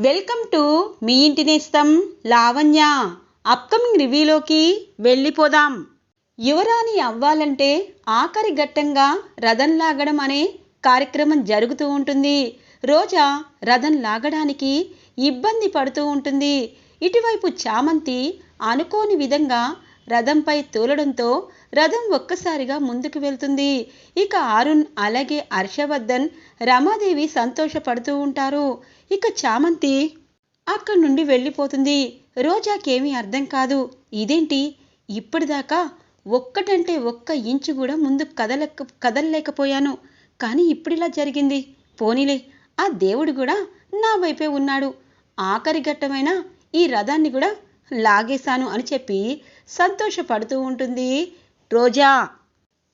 Welcome to me ఇంటి నేస్తం Lavanya. Upcoming రివ్యూలోకి వెళ్ళిపోదాం. యువరాణి అవ్వాలంటే ఆఖరి ఘట్టంగా రథం లాగడం అనే కార్యక్రమం జరుగుతూ ఉంటుంది. రోజా రథం లాగడానికి ఇబ్బంది పడుతూ ఉంటుంది. ఇటువైపు చామంతి అనుకోని విధంగా రథంపై తోలడంతో రథం ఒక్కసారిగా ముందుకు వెళ్తుంది. ఇక అరుణ్ అలాగే హర్షవర్ధన్ రమాదేవి సంతోషపడుతూ ఉంటారు. ఇక చామంతి అక్కడి నుండి వెళ్ళిపోతుంది. రోజాకేమీ అర్థం కాదు. ఇదేంటి ఇప్పటిదాకా ఒక్కటంటే ఒక్క ఇంచు కూడా ముందు కదలలేకపోయాను, కానీ ఇప్పుడిలా జరిగింది. పోనీలే, ఆ దేవుడు కూడా నా వైపే ఉన్నాడు. ఆఖరి ఘట్టమైన ఈ రథాన్ని కూడా లాగేశాను అని చెప్పి సంతోషపడుతూ ఉంటుంది రోజా.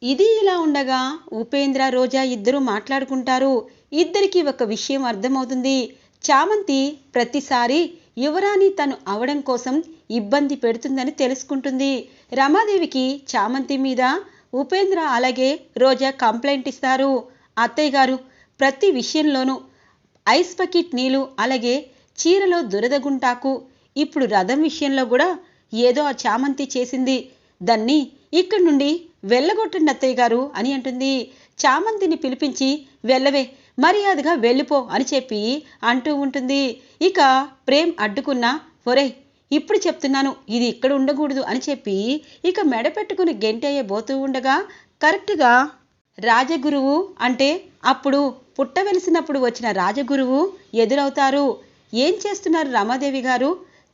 ఇది ఇలా ఉండగా ఉపేంద్ర రోజా ఇద్దరు మాట్లాడుకుంటారు. ఇద్దరికి ఒక విషయం అర్థమవుతుంది. చామంతి ప్రతిసారి యువరాణి తను అవడం కోసం ఇబ్బంది పెడుతుందని తెలుసుకుంటుంది. రమాదేవికి చామంతి మీద ఉపేంద్ర అలాగే రోజా కంప్లైంట్ ఇస్తారు. అత్తయ్య గారు, ప్రతి విషయంలోనూ ఐస్ బకెట్ నీళ్ళు అలాగే చీరలో దురదగుంటాకు, ఇప్పుడు రథం విషయంలో కూడా ఏదో ఆ చామంతి చేసింది. దాన్ని ఇక్కడి నుండి వెళ్ళగొట్టండి అత్తయ్య గారు అని అంటుంది. చామంతిని పిలిపించి వెళ్ళవే, మర్యాదగా వెళ్ళిపో అని చెప్పి అంటూ ఉంటుంది. ఇక ప్రేమ్ అడ్డుకున్నా, ఒరే ఇప్పుడు చెప్తున్నాను, ఇది ఇక్కడ ఉండకూడదు అని చెప్పి ఇక మెడ పెట్టుకుని గెంటయ్యబోతూ ఉండగా కరెక్ట్గా రాజగురువు, అంటే అప్పుడు పుట్టవెలిసినప్పుడు వచ్చిన రాజగురువు ఎదురవుతారు. ఏం చేస్తున్నారు రమాదేవి గారు?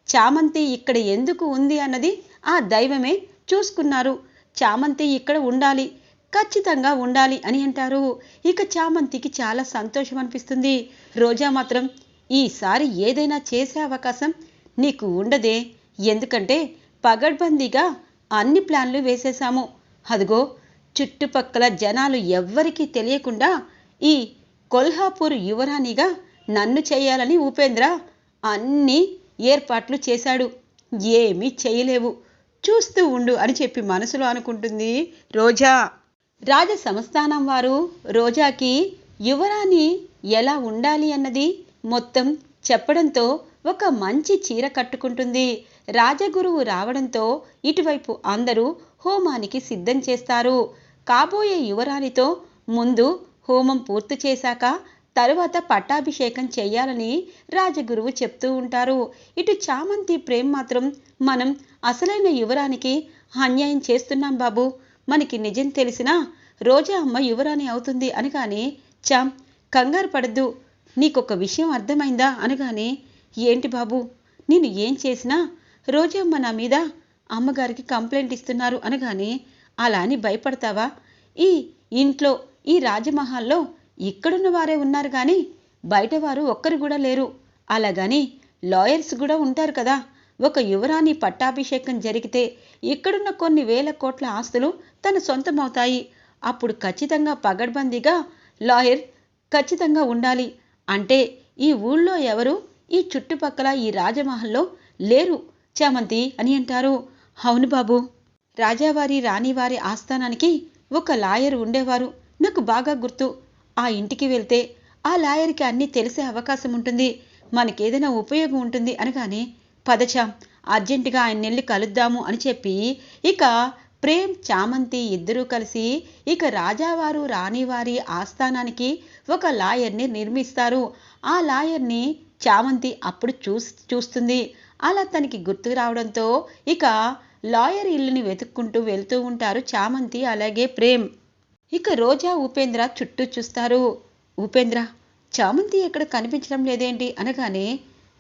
చామంతి ఇక్కడ ఎందుకు ఉంది అన్నది ఆ దైవమే చూసుకున్నారు. చామంతి ఇక్కడ ఉండాలి, ఖచ్చితంగా ఉండాలి అని అంటారు. ఇక చామంతికి చాలా సంతోషం అనిపిస్తుంది. రోజా మాత్రం ఈసారి ఏదైనా చేసే అవకాశం నీకు ఉండదే, ఎందుకంటే పగడ్బందీగా అన్ని ప్లాన్లు వేసేశాము. అదిగో చుట్టుపక్కల జనాలు ఎవ్వరికీ తెలియకుండా ఈ కొల్హాపూర్ యువరాణిగా నన్ను చేయాలని ఉపేంద్ర అన్ని ఏర్పాట్లు చేశాడు. ఏమీ చేయలేవు, చూస్తూ ఉండు అని చెప్పి మనసులో అనుకుంటుంది రోజా. రాజ సంస్థానం వారు రోజాకి యువరాణి ఎలా ఉండాలి అన్నది మొత్తం చెప్పడంతో ఒక మంచి చీర కట్టుకుంటుంది. రాజగురువు రావడంతో ఇటువైపు అందరూ హోమానికి సిద్ధం చేస్తారు. కాబోయే యువరాణితో ముందు హోమం పూర్తి చేశాక తరువాత పట్టాభిషేకం చెయ్యాలని రాజగురువు చెప్తూ ఉంటారు. ఇటు చామంతి ప్రేమ్ మాత్రం మనం అసలైన యువరానికి అన్యాయం చేస్తున్నాం బాబు, మనకి నిజం తెలిసినా రోజా అమ్మ యువరాణి అవుతుంది అనగానే, చామ్ కంగారు పడద్దు, నీకొక విషయం అర్థమైందా అనగానే, ఏంటి బాబు, నేను ఏం చేసినా రోజమ్మ నా మీద అమ్మగారికి కంప్లైంట్ ఇస్తున్నారు అనగానే, అలా అని భయపడతావా? ఈ ఇంట్లో ఈ రాజమహల్లో ఇక్కడున్న వారే ఉన్నారు కానీ బయట వారు ఒక్కరు కూడా లేరు. అలాగని లాయర్స్ కూడా ఉంటారు కదా. ఒక యువరాణి పట్టాభిషేకం జరిగితే ఇక్కడున్న కొన్ని వేల కోట్ల ఆస్తులు తన సొంతమవుతాయి. అప్పుడు ఖచ్చితంగా పగడ్బందీగా లాయర్ ఖచ్చితంగా ఉండాలి. అంటే ఈ ఊళ్ళో ఎవరు ఈ చుట్టుపక్కల ఈ రాజమహల్లో లేరు చామంతి అని అంటారు. అవును బాబు, రాజావారి రాణివారి ఆస్థానానికి ఒక లాయర్ ఉండేవారు, నాకు బాగా గుర్తు. ఆ ఇంటికి వెళ్తే ఆ లాయర్కి అన్నీ తెలిసే అవకాశం ఉంటుంది, మనకేదైనా ఉపయోగం ఉంటుంది అనగానే, పదచాం అర్జెంటుగా ఆయన నెల్లి కలుద్దాము అని చెప్పి ఇక ప్రేమ్ చామంతి ఇద్దరూ కలిసి ఇక రాజావారు రాణివారి ఆస్థానానికి ఒక లాయర్ని నిర్మిస్తారు. ఆ లాయర్ని చామంతి అప్పుడు చూస్తుంది. అలా తనకి గుర్తు రావడంతో ఇక లాయర్ ఇల్లుని వెతుక్కుంటూ వెళ్తూ ఉంటారు చామంతి అలాగే ప్రేమ్. ఇక రోజా ఉపేంద్ర చుట్టూ చూస్తారు. ఉపేంద్ర, చామంతి ఎక్కడ కనిపించడం లేదేంటి అనగానే,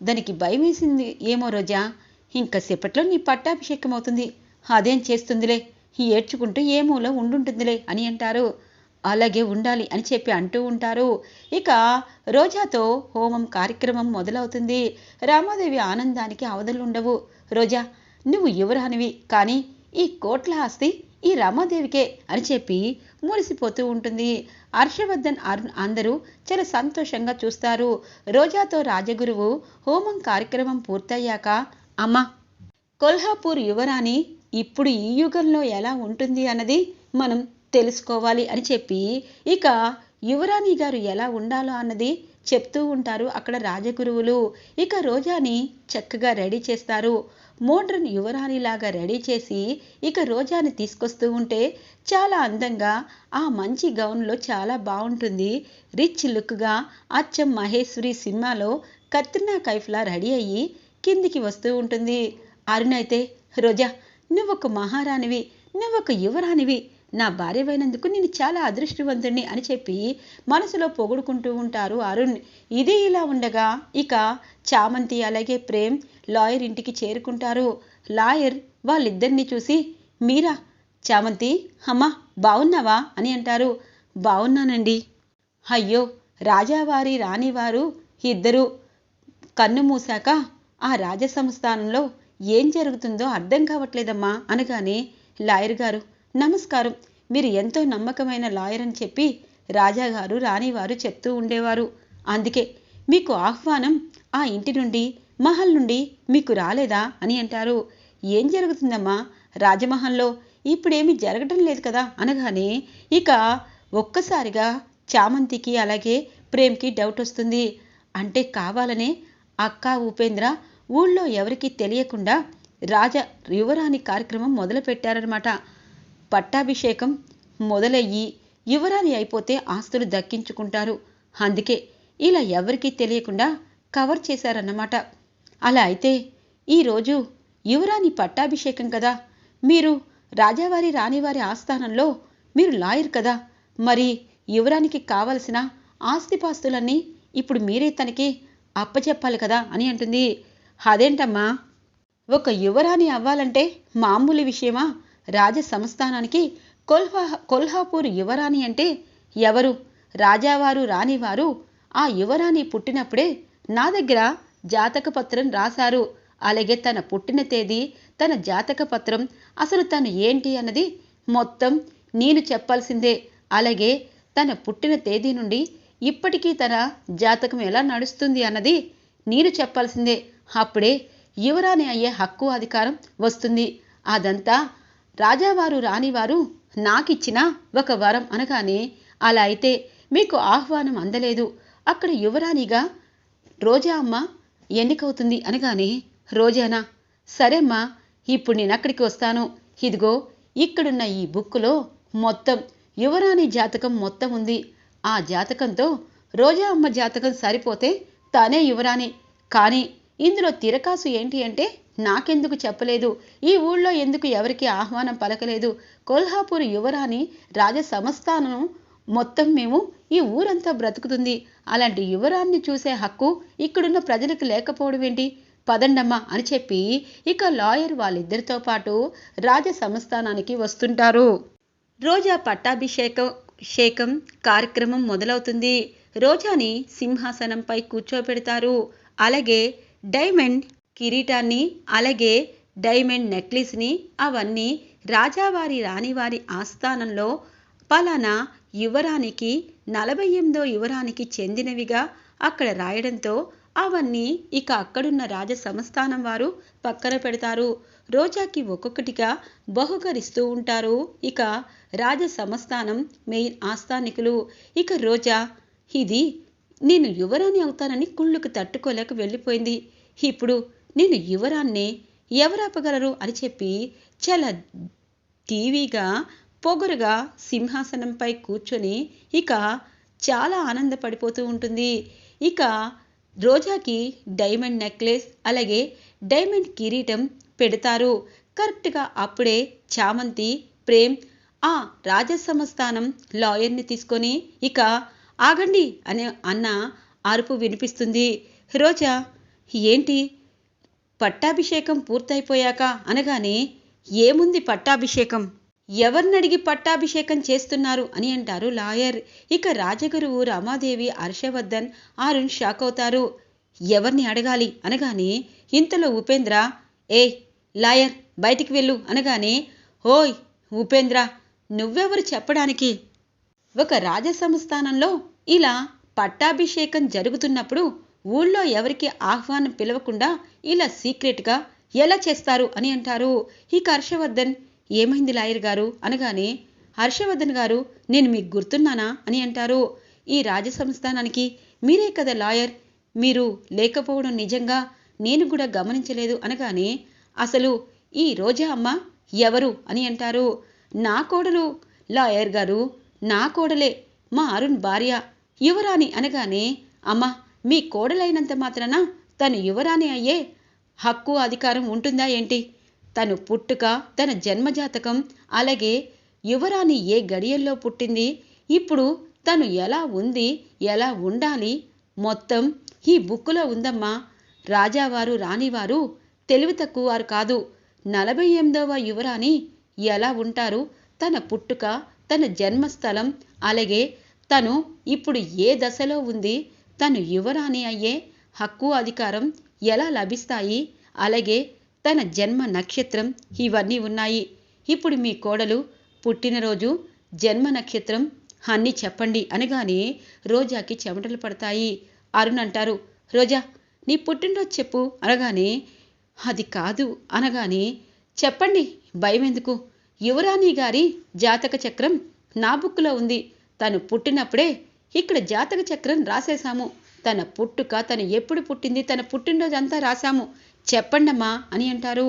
దానికి భయం వేసింది ఏమో రోజా, ఇంకా సేపట్లో నీ పట్టాభిషేకం అవుతుంది, అదేం చేస్తుందిలే, ఏడ్చుకుంటూ ఏ మూల ఉండుంటుందిలే అని అంటారు. అలాగే ఉండాలి అని చెప్పి అంటూ ఉంటారు. ఇక రోజాతో హోమం కార్యక్రమం మొదలవుతుంది. రామాదేవి ఆనందానికి అవధులుండవు. రోజా, నువ్వు యువరానివి, కానీ ఈ కోట్ల ఆస్తి ఈ రమాదేవికే అని చెప్పి మురిసిపోతూ ఉంటుంది. హర్షవర్ధన్ అరుణ్ అందరూ చాలా సంతోషంగా చూస్తారు. రోజాతో రాజగురువు హోమం కార్యక్రమం పూర్తయ్యాక, అమ్మా, కొల్హాపూర్ యువరాణి ఇప్పుడు ఈ యుగంలో ఎలా ఉంటుంది అన్నది మనం తెలుసుకోవాలి అని చెప్పి ఇక యువరాణి గారు ఎలా ఉండాలో అన్నది చెప్తూ ఉంటారు అక్కడ రాజగురువులు. ఇక రోజాని చక్కగా రెడీ చేస్తారు. మోడ్రన్ యువరాణిలాగా రెడీ చేసి ఇక రోజాని తీసుకొస్తూ ఉంటే చాలా అందంగా ఆ మంచి గౌన్లో చాలా బాగుంటుంది. రిచ్ లుక్గా అచ్చం మహేశ్వరి సినిమాలో కత్రినా కైఫ్లా రెడీ అయ్యి కిందికి వస్తూ ఉంటుంది. అరుణ్ అయితే, రోజా నువ్వొక మహారాణివి, నువ్వొక యువరాణివి, నా భార్యవైనందుకు నేను చాలా అదృష్టవంతుణ్ణి అని చెప్పి మనసులో పొగుడుకుంటూ ఉంటారు అరుణ్. ఇది ఇలా ఉండగా ఇక చామంతి అలాగే ప్రేమ్ లాయర్ ఇంటికి చేరుకుంటారు. లాయర్ వాళ్ళిద్దరిని చూసి, మీరా చామంతి, అమ్మా బావున్నావా అని అంటారు. బావున్నానండి. అయ్యో, రాజావారి రాణివారు ఇద్దరు కన్ను మూసాక ఆ రాజసంస్థానంలో ఏం జరుగుతుందో అర్థం కావట్లేదమ్మా అనగానే, లాయర్ గారు నమస్కారం, మీరు ఎంతో నమ్మకమైన లాయర్ అని చెప్పి రాజాగారు రాణివారు చెప్తూ ఉండేవారు. అందుకే మీకు ఆహ్వానం ఆ ఇంటి నుండి మహల్ నుండి మీకు రాలేదా అని అంటారు. ఏం జరుగుతుందమ్మా రాజమహల్లో, ఇప్పుడేమీ జరగటం లేదు కదా అనగానే ఇక ఒక్కసారిగా చామంతికి అలాగే ప్రేమ్కి డౌట్ వస్తుంది. అంటే కావాలనే అక్క ఉపేంద్ర ఊళ్ళో ఎవరికీ తెలియకుండా యువరాణి కార్యక్రమం మొదలు పెట్టారనమాట. పట్టాభిషేకం మొదలయ్యి యువరాణి అయిపోతే ఆస్తులు దక్కించుకుంటారు. అందుకే ఇలా ఎవరికీ తెలియకుండా కవర్ చేశారన్నమాట. అలా అయితే ఈరోజు యువరాణి పట్టాభిషేకం కదా, మీరు రాజావారి రాణివారి ఆస్థానంలో మీరు లాయర్ కదా, మరి యువరానికి కావలసిన ఆస్తిపాస్తులన్నీ ఇప్పుడు మీరే తనకి అప్పచెప్పాలి కదా అని అంటుంది. అదేంటమ్మా, ఒక యువరాణి అవ్వాలంటే మామూలు విషయమా? రాజ సంస్థానానికి కొల్హాపూర్ యువరాణి అంటే ఎవరు? రాజావారు రాణివారు ఆ యువరాణి పుట్టినప్పుడే నా దగ్గర జాతక పత్రం రాశారు. అలాగే తన పుట్టిన తేదీ, తన జాతక పత్రం, అసలు తను ఏంటి అన్నది మొత్తం నేను చెప్పాల్సిందే. అలాగే తన పుట్టిన తేదీ నుండి ఇప్పటికీ తన జాతకం ఎలా నడుస్తుంది అన్నది నేను చెప్పాల్సిందే. అప్పుడే యువరాణి అయ్యే హక్కు అధికారం వస్తుంది. అదంతా రాజావారు రాణివారు నాకిచ్చిన ఒక వరం అనగానే, అలా అయితే మీకు ఆహ్వానం అందలేదు, అక్కడ యువరాణిగా రోజా అమ్మ ఎన్నికవుతుంది అనగానే, రోజానా, సరేమ్మా, ఇప్పుడు నేను అక్కడికి వస్తాను. ఇదిగో ఇక్కడున్న ఈ బుక్కులో మొత్తం యువరాణి జాతకం మొత్తం ఉంది. ఆ జాతకంతో రోజా అమ్మ జాతకం సరిపోతే తానే యువరాణి. కానీ ఇందులో తిరకాసు ఏంటి అంటే, నాకెందుకు చెప్పలేదు, ఈ ఊళ్ళో ఎందుకు ఎవరికి ఆహ్వానం పలకలేదు, కొల్హాపూర్ యువరాణి రాజ సంస్థానం మొత్తం మేము ఈ ఊరంతా బ్రతుకుతుంది, అలాంటి యువరాన్ని చూసే హక్కు ఇక్కడున్న ప్రజలకు లేకపోవడం ఏంటి, పదండమ్మా అని చెప్పి ఇక లాయర్ వాళ్ళిద్దరితో పాటు రాజ సంస్థానానికి వస్తుంటారు. రోజా పట్టాభిషేకం కార్యక్రమం మొదలవుతుంది. రోజాని సింహాసనంపై కూర్చోబెడతారు. అలాగే డైమండ్ కిరీటాన్ని అలాగే డైమండ్ నెక్లెస్ని అవన్నీ రాజావారి రాణివారి ఆస్థానంలో పలానా యువరానికి 48వ యువరానికి చెందినవిగా అక్కడ రాయడంతో అవన్నీ ఇక అక్కడున్న రాజ సంస్థానం వారు పక్కన పెడతారు. రోజాకి ఒక్కొక్కటిగా బహుకరిస్తూ ఉంటారు ఇక రాజ సంస్థానం మెయిన్ ఆస్థానికులు. ఇక రోజా, ఇది నేను యువరాణి అవుతానని కుళ్ళుకు తట్టుకోలేక వెళ్ళిపోయింది. ఇప్పుడు నేను యువరాన్నే, ఎవరాపగలరు అని చెప్పి చాలా టీవీగా పొగరుగా సింహాసనంపై కూర్చొని ఇక చాలా ఆనందపడిపోతూ ఉంటుంది. ఇక రోజాకి డైమండ్ నెక్లెస్ అలాగే డైమండ్ కిరీటం పెడతారు. కరెక్ట్గా అప్పుడే చామంతి ప్రేమ్ ఆ రాజసంస్థానం లాయర్ని తీసుకొని ఇక ఆగండి అన్న అరుపు వినిపిస్తుంది. రోజా, ఏంటి పట్టాభిషేకం పూర్తయిపోయాక అనగానే, ఏముంది పట్టాభిషేకం, ఎవరినడిగి పట్టాభిషేకం చేస్తున్నారు అని అంటారు లాయర్. ఇక రాజగురువు రమాదేవి హర్షవర్ధన్ అరుణ్ షాక్ అవుతారు. ఎవరిని అడగాలి అనగానే ఇంతలో ఉపేంద్ర, ఏ లాయర్ బయటికి వెళ్ళు అనగానే, ఓయ్ ఉపేంద్ర, నువ్వెవరు చెప్పడానికి, ఒక రాజసంస్థానంలో ఇలా పట్టాభిషేకం జరుగుతున్నప్పుడు ఊళ్ళో ఎవరికి ఆహ్వానం పిలవకుండా ఇలా సీక్రెట్గా ఎలా చేస్తారు అని అంటారు. ఇక హర్షవర్ధన్, ఏమైంది లాయర్ గారు అనగానే, హర్షవర్ధన్ గారు, నేను మీకు గుర్తున్నానా అని అంటారు. ఈ రాజసంస్థానానికి మీరే కదా లాయర్, మీరు లేకపోవడం నిజంగా నేను కూడా గమనించలేదు అనగానే, అసలు ఈ రోజా అమ్మ ఎవరు అని అంటారు. నా కోడలు లాయర్ గారు, నా కోడలే, మా అరుణ్ భార్య యువరాణి అనగానే, అమ్మ మీ కోడలైనంత మాత్రాన తను యువరాణి అయ్యే హక్కు అధికారం ఉంటుందా ఏంటి? తను పుట్టుక, తన జన్మజాతకం, అలాగే యువరాణి ఏ గడియల్లో పుట్టింది, ఇప్పుడు తను ఎలా ఉంది, ఎలా ఉండాలి, మొత్తం ఈ బుక్కులో ఉందమ్మా. రాజావారు రాణివారు తెలివి తక్కువ వారు కాదు. 48వ యువరాణి ఎలా ఉంటారు, తన పుట్టుక, తన జన్మస్థలం, అలాగే తను ఇప్పుడు ఏ దశలో ఉంది, తను యువరాణి అయ్యే హక్కు అధికారం ఎలా లభిస్తాయి, అలాగే తన జన్మ నక్షత్రం, ఇవన్నీ ఉన్నాయి. ఇప్పుడు మీ కోడలు పుట్టినరోజు, జన్మ నక్షత్రం అన్నీ చెప్పండి అనగానే రోజాకి చెమటలు పడతాయి. అరుణ్ అంటారు, రోజా నీ పుట్టినరోజు చెప్పు అనగానే, అది కాదు అనగానే, చెప్పండి భయం ఎందుకు, యువరాణి గారి జాతక చక్రం నా బుక్లో ఉంది. తను పుట్టినప్పుడే ఇక్కడ జాతక చక్రం రాసేశాము. తన పుట్టుక, తను ఎప్పుడు పుట్టింది, తన పుట్టినరోజు అంతా రాశాము, చెప్పండమ్మా అని అంటారు.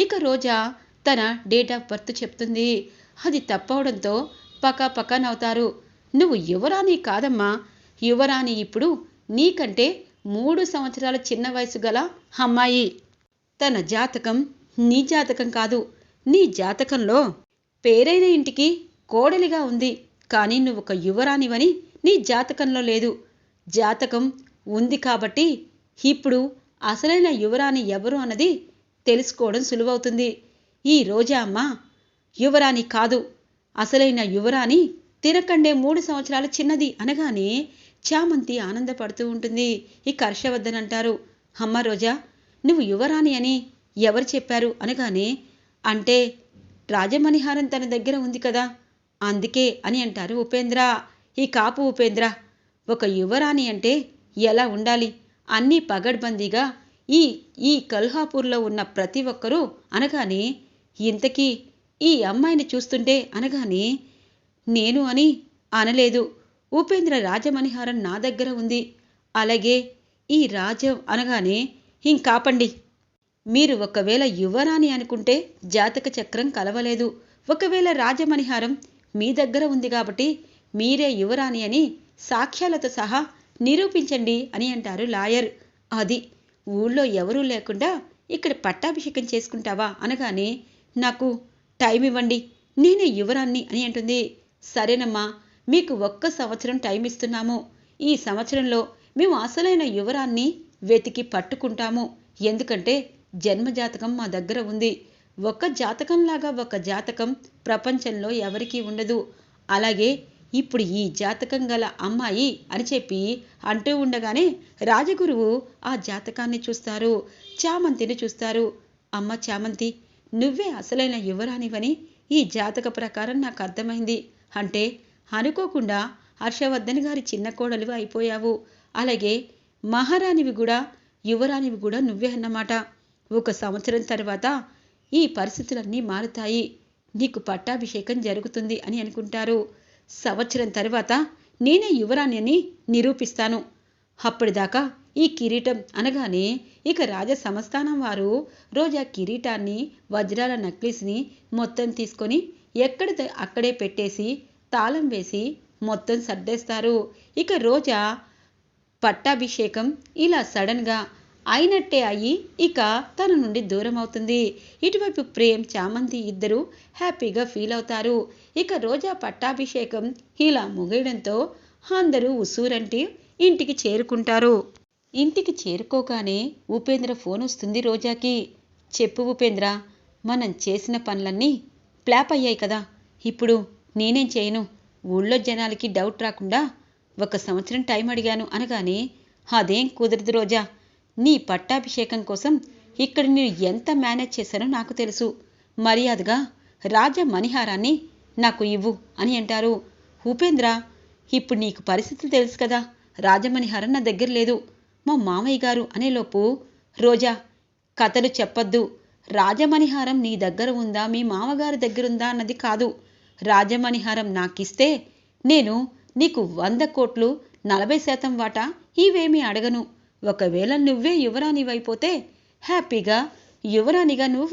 ఇక రోజా తన డేట్ ఆఫ్ బర్త్ చెప్తుంది. అది తప్పవడంతో పకా నవ్వుతారు. నువ్వు యువరాణి కాదమ్మా, యువరాణి ఇప్పుడు నీకంటే 3 సంవత్సరాల చిన్న వయసు గల అమ్మాయి. తన జాతకం నీ జాతకం కాదు. నీ జాతకంలో పేరైన ఇంటికి కోడలిగా ఉంది, కానీ నువ్వు ఒక యువరాణివని నీ జాతకంలో లేదు. జాతకం ఉంది కాబట్టి ఇప్పుడు అసలైన యువరాణి ఎవరు అన్నది తెలుసుకోవడం సులువవుతుంది. ఈ రోజా అమ్మ యువరాణి కాదు, అసలైన యువరాణి తినకండే 3 సంవత్సరాల చిన్నది అనగానే చామంతి ఆనందపడుతూ ఉంటుంది. ఇక హర్షవర్ధన్ అంటారు, అమ్మ రోజా నువ్వు యువరాణి అని ఎవరు చెప్పారు అనగానే, అంటే రాజమణిహారం తన దగ్గర ఉంది కదా అందుకే అని అంటారు ఉపేంద్ర. ఈ కాపు ఉపేంద్ర, ఒక యువరాణి అంటే ఎలా ఉండాలి, అన్నీ పగడ్బందీగా ఈ ఈ కల్హాపూర్లో ఉన్న ప్రతి ఒక్కరూ అనగానే, ఇంతకీ ఈ అమ్మాయిని చూస్తుంటే అనగానే, నేను అని అనలేదు ఉపేంద్ర, రాజమణిహారం నా దగ్గర ఉంది, అలాగే ఈ రాజం అనగానే, ఇంకాపండి, మీరు ఒకవేళ యువరాణి అనుకుంటే జాతక చక్రం కలవలేదు, ఒకవేళ రాజమణిహారం మీ దగ్గర ఉంది కాబట్టి మీరే యువరాణి అని సాక్ష్యాలతో సహా నిరూపించండి అని అంటారు లాయర్. అది ఊళ్ళో ఎవరూ లేకుండా ఇక్కడ పట్టాభిషేకం చేసుకుంటావా అనగానే, నాకు టైం ఇవ్వండి, నేనే యువరాణ్ణి అని అంటుంది. సరేనమ్మా, మీకు 1 సంవత్సరం టైం ఇస్తున్నాము. ఈ సంవత్సరంలో మేము అసలైన యువరాన్ని వెతికి పట్టుకుంటాము. ఎందుకంటే జన్మజాతకం మా దగ్గర ఉంది. ఒక జాతకంలాగా ఒక జాతకం ప్రపంచంలో ఎవరికీ ఉండదు. అలాగే ఇప్పుడు ఈ జాతకం గల అమ్మాయి అని చెప్పి అంటూ ఉండగానే రాజగురువు ఆ జాతకాన్ని చూస్తారు, చామంతిని చూస్తారు. అమ్మ చామంతి, నువ్వే అసలైన యువరాణివని ఈ జాతక ప్రకారం నాకు అర్థమైంది. అంటే అనుకోకుండా హర్షవర్ధన్ గారి చిన్న కోడలివి అయిపోయావు, అలాగే మహారాణివి కూడా, యువరాణివి కూడా నువ్వే అన్నమాట. 1 సంవత్సరం తర్వాత ఈ పరిస్థితులన్నీ మారుతాయి, నీకు పట్టాభిషేకం జరుగుతుంది అని అనుకుంటారు. సంవత్సరం తర్వాత నేనే యువరాణి అని నిరూపిస్తాను. అప్పటిదాకా ఈ కిరీటం అనగానే ఇక రాజ సంస్థానం వారు రోజా కిరీటాన్ని, వజ్రాల నక్లీస్ని మొత్తం తీసుకొని అక్కడే పెట్టేసి తాళం వేసి మొత్తం సర్దేస్తారు. ఇక రోజా పట్టాభిషేకం ఇలా సడన్గా అయినట్టే అయ్యి ఇక తన నుండి దూరం అవుతుంది. ఇటువైపు ప్రేమ్, చామంతి ఇద్దరు హ్యాపీగా ఫీల్ అవుతారు. ఇక రోజా పట్టాభిషేకం ఇలా ముగియడంతో అందరూ ఉసూరంటి ఇంటికి చేరుకుంటారు. ఇంటికి చేరుకోగానే ఉపేంద్ర ఫోన్ వస్తుంది రోజాకి. చెప్పు ఉపేంద్ర, మనం చేసిన పనులన్నీ ఫ్లాప్ అయ్యాయి కదా, ఇప్పుడు నేనేం చేయను, ఊళ్ళో జనాలకి డౌట్ రాకుండా 1 సంవత్సరం టైం అడిగాను అనగానే, అదేం కుదరదు రోజా, నీ పట్టాభిషేకం కోసం ఇక్కడ నేను ఎంత మేనేజ్ చేశానో నాకు తెలుసు. మర్యాదగా రాజ మణిహారాన్ని నాకు ఇవ్వు అని అంటారు. ఉపేంద్ర, ఇప్పుడు నీకు పరిస్థితులు తెలుసు కదా, రాజమణిహారం నా దగ్గర లేదు, మా మామయ్య గారు అనేలోపు, రోజా కథలు చెప్పొద్దు, రాజమణిహారం నీ దగ్గర ఉందా, మీ మామగారి దగ్గరుందా అన్నది కాదు. రాజమణిహారం నాకిస్తే నేను నీకు 100 కోట్లు 40% వాటా ఇవేమీ అడగను. ఒకవేళ నువ్వే యువరాణివైపోతే హ్యాపీగా యువరాణిగా నువ్వు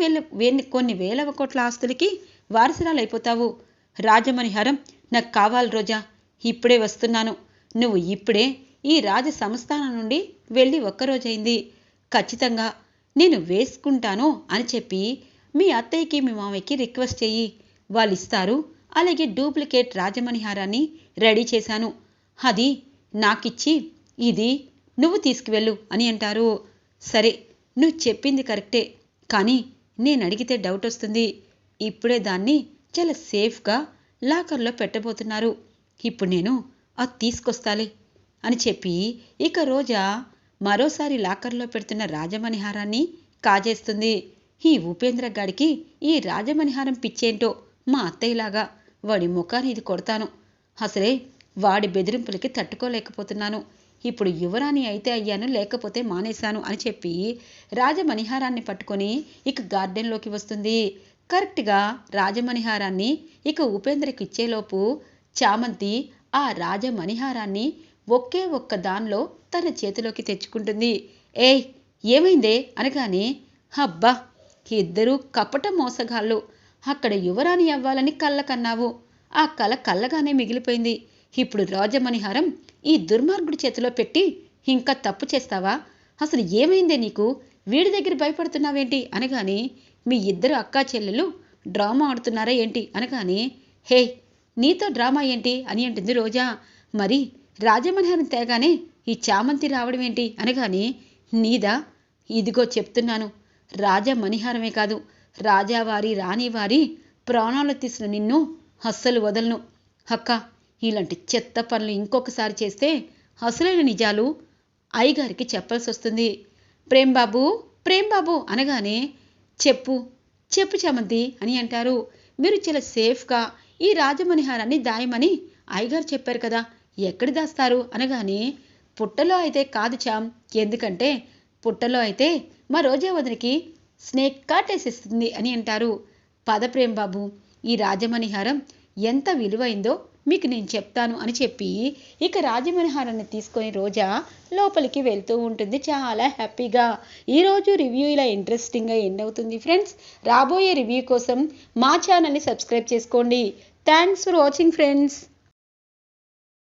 కొన్ని వేల కోట్ల ఆస్తులకి వారసురాలైపోతావు. రాజమణిహారం నాకు కావాలి రోజా, ఇప్పుడే వస్తున్నాను. నువ్వు ఇప్పుడే ఈ రాజ సంస్థానం నుండి వెళ్ళి ఒక్కరోజైంది. ఖచ్చితంగా నేను వేసుకుంటాను అని చెప్పి మీ అత్తయ్యకి మీ మామయ్యకి రిక్వెస్ట్ చెయ్యి, వాళ్ళు ఇస్తారు. అలాగే డూప్లికేట్ రాజమణిహారాన్ని రెడీ చేశాను, అది నాకిచ్చి ఇది నువ్వు తీసుకువెళ్ళు అని అంటారు. సరే, నువ్వు చెప్పింది కరెక్టే, కానీ నేను అడిగితే డౌట్ వస్తుంది. ఇప్పుడే దాన్ని చాలా సేఫ్గా లాకర్లో పెట్టబోతున్నారు. ఇప్పుడు నేను అది తీసుకొస్తాలే అని చెప్పి ఇక రోజా మరోసారి లాకర్లో పెడుతున్న రాజమణిహారాన్ని కాజేస్తుంది. ఈ ఉపేంద్ర గాడికి ఈ రాజమణిహారం పిచ్చేంటో మా అత్తయ్యలాగా వాడి ముఖాన్ని ఇది కొడతాను. అసలే వాడి బెదిరింపులకి తట్టుకోలేకపోతున్నాను. ఇప్పుడు యువరాణి అయితే అయ్యాను, లేకపోతే మానేశాను అని చెప్పి రాజమణిహారాన్ని పట్టుకొని ఇక గార్డెన్లోకి వస్తుంది. కరెక్ట్గా రాజమణిహారాన్ని ఇక ఉపేంద్రకి ఇచ్చేలోపు చామంతి ఆ రాజమణిహారాన్ని ఒకే ఒక్క దానిలో తన చేతిలోకి తెచ్చుకుంటుంది. ఏయ్, ఏమైందే అనగానే, అబ్బా, ఇద్దరూ కపట మోసగాళ్ళు. అక్కడ యువరాణి అవ్వాలని కళ్ళ కన్నావు, ఆ కళ కళ్ళగానే మిగిలిపోయింది. ఇప్పుడు రాజమణిహారం ఈ దుర్మార్గుడి చేతిలో పెట్టి ఇంకా తప్పు చేస్తావా? అసలు ఏమైందే నీకు? వీడి దగ్గర భయపడుతున్నావేంటి అనగానే, మీ ఇద్దరు అక్కా చెల్లెలు డ్రామా ఆడుతున్నారా ఏంటి అనగానే, హే, నీతో డ్రామా ఏంటి అని అంటుంది రోజా. మరి రాజమణిహారం తేగానే ఈ చామంతి రావడం ఏంటి అనగానే, నీదా? ఇదిగో చెప్తున్నాను, రాజమణిహారమే కాదు, రాజావారి రాణివారి ప్రాణాలు తీసిన నిన్ను అస్సలు వదలను. అక్క, ఇలాంటి చెత్త పనులు ఇంకొకసారి చేస్తే అసలైన నిజాలు అయ్యగారికి చెప్పాల్సి వస్తుంది. ప్రేంబాబు, ప్రేంబాబు అనగానే, చెప్పు చెప్పు చామంతి అని అంటారు. మీరు చాలా సేఫ్గా ఈ రాజమణిహారాన్ని దాయమని అయ్యగారు చెప్పారు కదా, ఎక్కడ దాస్తారు అనగానే, పుట్టలో అయితే కాదు చామ్, ఎందుకంటే పుట్టలో అయితే మా రోజా వదినికి స్నేక్ కాటేసిస్తుంది అని అంటారు. పద ప్రేంబాబు, ఈ రాజమణిహారం ఎంత విలువైందో మీకు నేను చెప్తాను అని చెప్పి ఇక రాజమణిహారాన్ని తీసుకొని రోజా లోపలికి వెళ్తూ ఉంటుంది చాలా హ్యాపీగా. ఈరోజు రివ్యూ ఇలా ఇంట్రెస్టింగ్గా ఎండ్ అవుతుంది ఫ్రెండ్స్. రాబోయే రివ్యూ కోసం మా ఛానల్ని సబ్స్క్రైబ్ చేసుకోండి. Thanks for watching friends.